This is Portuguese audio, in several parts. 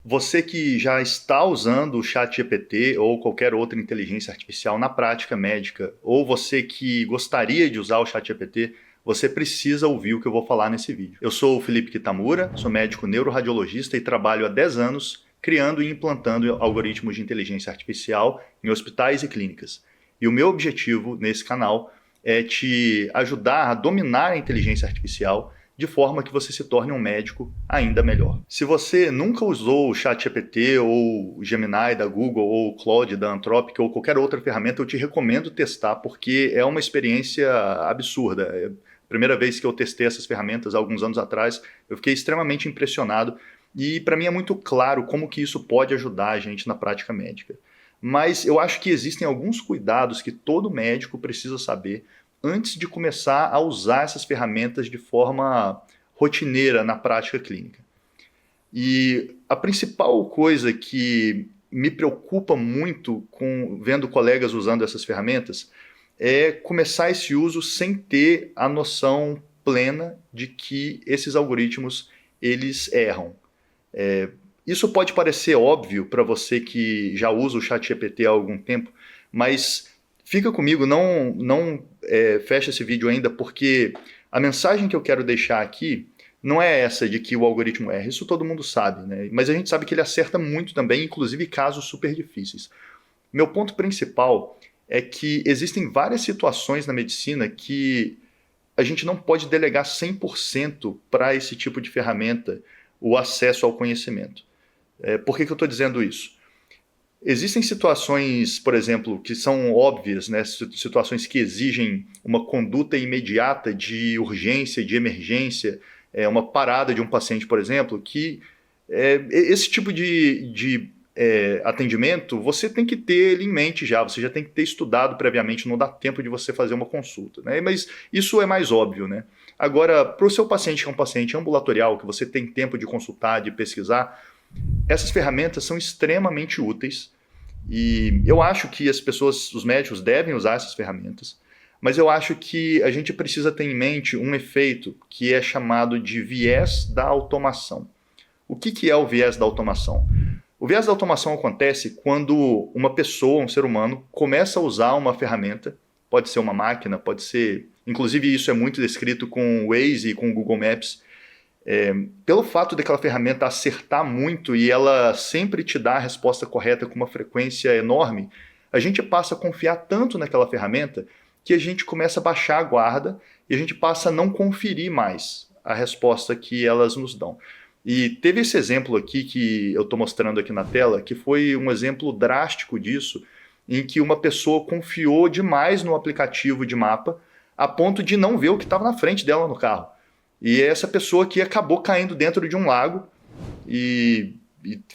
Você que já está usando o ChatGPT ou qualquer outra inteligência artificial na prática médica, ou você que gostaria de usar o ChatGPT, você precisa ouvir o que eu vou falar nesse vídeo. Eu sou o Felipe Kitamura, sou médico neuroradiologista e trabalho há 10 anos criando e implantando algoritmos de inteligência artificial em hospitais e clínicas. E o meu objetivo nesse canal é te ajudar a dominar a inteligência artificial de forma que você se torne um médico ainda melhor. Se você nunca usou o ChatGPT ou o Gemini da Google ou o Claude da Anthropic ou qualquer outra ferramenta, eu te recomendo testar porque é uma experiência absurda. É a primeira vez que eu testei essas ferramentas, alguns anos atrás, eu fiquei extremamente impressionado e para mim é muito claro como que isso pode ajudar a gente na prática médica. Mas eu acho que existem alguns cuidados que todo médico precisa saber antes de começar a usar essas ferramentas de forma rotineira na prática clínica. E a principal coisa que me preocupa muito com vendo colegas usando essas ferramentas é começar esse uso sem ter a noção plena de que esses algoritmos eles erram. Isso pode parecer óbvio para você que já usa o ChatGPT há algum tempo, mas fica comigo, não fecha esse vídeo ainda, porque a mensagem que eu quero deixar aqui não é essa de que o algoritmo erra, isso todo mundo sabe, né? Mas a gente sabe que ele acerta muito também, inclusive casos super difíceis. Meu ponto principal é que existem várias situações na medicina que a gente não pode delegar 100% para esse tipo de ferramenta o acesso ao conhecimento. Por que eu estou dizendo isso? Existem situações, por exemplo, que são óbvias, né? Situações que exigem uma conduta imediata de urgência, de emergência, uma parada de um paciente, por exemplo, que esse tipo de atendimento você tem que ter ele em mente já, você já tem que ter estudado previamente, não dá tempo de você fazer uma consulta, né? Mas isso é mais óbvio, né? Agora, para o seu paciente que é um paciente ambulatorial, que você tem tempo de consultar, de pesquisar, essas ferramentas são extremamente úteis e eu acho que as pessoas, os médicos devem usar essas ferramentas, mas eu acho que a gente precisa ter em mente um efeito que é chamado de viés da automação. O que é o viés da automação? O viés da automação acontece quando uma pessoa, um ser humano, começa a usar uma ferramenta, pode ser uma máquina, pode ser... Inclusive isso é muito descrito com o Waze e com o Google Maps. Pelo fato daquela ferramenta acertar muito e ela sempre te dá a resposta correta com uma frequência enorme, a gente passa a confiar tanto naquela ferramenta que a gente começa a baixar a guarda e a gente passa a não conferir mais a resposta que elas nos dão. E teve esse exemplo aqui que eu estou mostrando aqui na tela, que foi um exemplo drástico disso, em que uma pessoa confiou demais no aplicativo de mapa a ponto de não ver o que estava na frente dela no carro. E essa pessoa aqui acabou caindo dentro de um lago e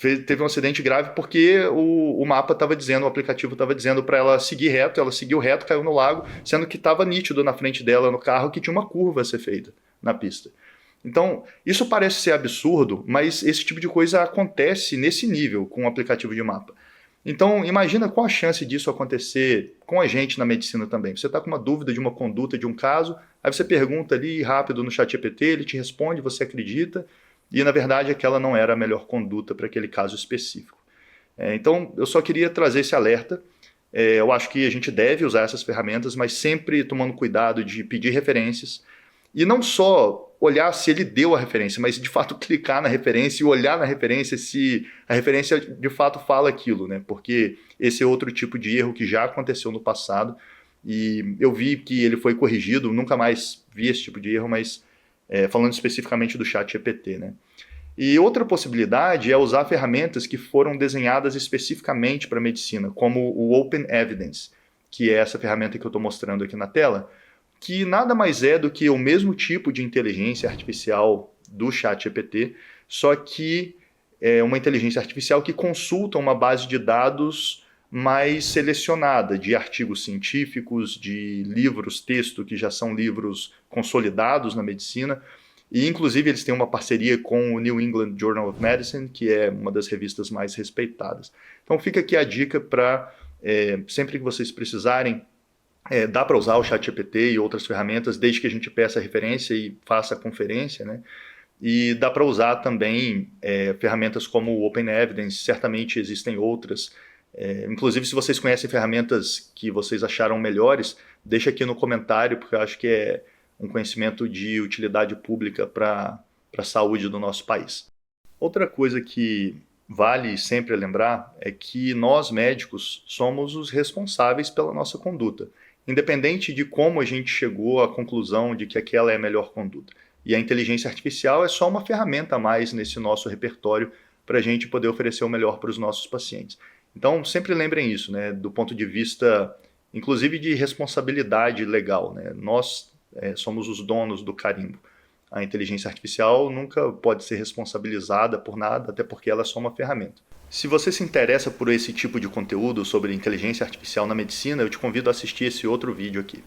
teve um acidente grave porque o mapa estava dizendo, o aplicativo estava dizendo para ela seguir reto, ela seguiu reto, caiu no lago, sendo que estava nítido na frente dela no carro que tinha uma curva a ser feita na pista. Então, isso parece ser absurdo, mas esse tipo de coisa acontece nesse nível com o aplicativo de mapa. Então, imagina qual a chance disso acontecer com a gente na medicina também. Você está com uma dúvida de uma conduta de um caso, aí você pergunta ali rápido no ChatGPT, ele te responde, você acredita, e na verdade aquela não era a melhor conduta para aquele caso específico. Então, eu só queria trazer esse alerta. Eu acho que a gente deve usar essas ferramentas, mas sempre tomando cuidado de pedir referências, e não só olhar se ele deu a referência, mas de fato clicar na referência e olhar na referência se a referência de fato fala aquilo, né? Porque esse é outro tipo de erro que já aconteceu no passado e eu vi que ele foi corrigido, nunca mais vi esse tipo de erro, mas falando especificamente do ChatGPT, né? E outra possibilidade é usar ferramentas que foram desenhadas especificamente para a medicina, como o Open Evidence, que é essa ferramenta que eu estou mostrando aqui na tela, que nada mais é do que o mesmo tipo de inteligência artificial do ChatGPT, só que é uma inteligência artificial que consulta uma base de dados mais selecionada, de artigos científicos, de livros, texto, que já são livros consolidados na medicina, e inclusive eles têm uma parceria com o New England Journal of Medicine, que é uma das revistas mais respeitadas. Então fica aqui a dica para, sempre que vocês precisarem, dá para usar o ChatGPT e outras ferramentas, desde que a gente peça a referência e faça a conferência, né? E dá para usar também ferramentas como o Open Evidence, certamente existem outras. Inclusive, se vocês conhecem ferramentas que vocês acharam melhores, deixa aqui no comentário, porque eu acho que é um conhecimento de utilidade pública para a saúde do nosso país. Outra coisa que vale sempre lembrar é que nós médicos somos os responsáveis pela nossa conduta, independente de como a gente chegou à conclusão de que aquela é a melhor conduta. E a inteligência artificial é só uma ferramenta a mais nesse nosso repertório para a gente poder oferecer o melhor para os nossos pacientes. Então, sempre lembrem isso, né, do ponto de vista, inclusive, de responsabilidade legal, né? Nós somos os donos do carimbo. A inteligência artificial nunca pode ser responsabilizada por nada, até porque ela é só uma ferramenta. Se você se interessa por esse tipo de conteúdo sobre inteligência artificial na medicina, eu te convido a assistir esse outro vídeo aqui.